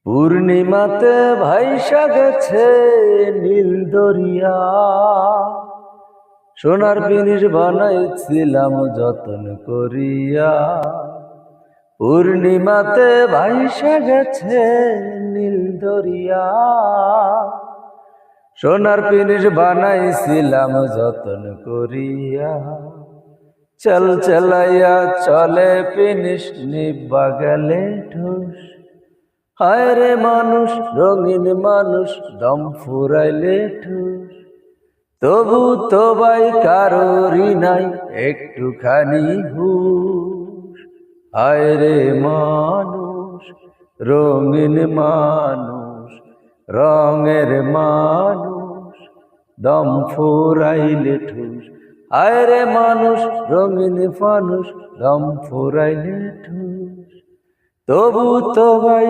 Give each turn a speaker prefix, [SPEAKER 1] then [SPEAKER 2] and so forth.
[SPEAKER 1] পূর্ণিমাতে ভাইসা গেছে নীল দরিয়া, সোনার জিনিস বানাইছিলাম যতন করিয়া। পূর্ণিমাতে ভাইসা গেছে নীল দরিয়া, সোনার জিনিস বানাইছিলাম যতন করিয়া। চল চলাইয়া চলে পিনিস নিব্বা গেলে ঠুস। হায় রে মানুষ, রঙিন মানুষ, দম ফুরাইলে ঠুস। তবু তো ভাই কারোরই নাই একটুখানি হুশ। হায় রে মানুষ, রঙিন মানুষ, রঙের মানুষ, দম ফুরাইলে ঠুস। হায় রে মানুষ, রঙিন মানুষ, দম ফুরাইলে ঠুস। তবু তো ভাই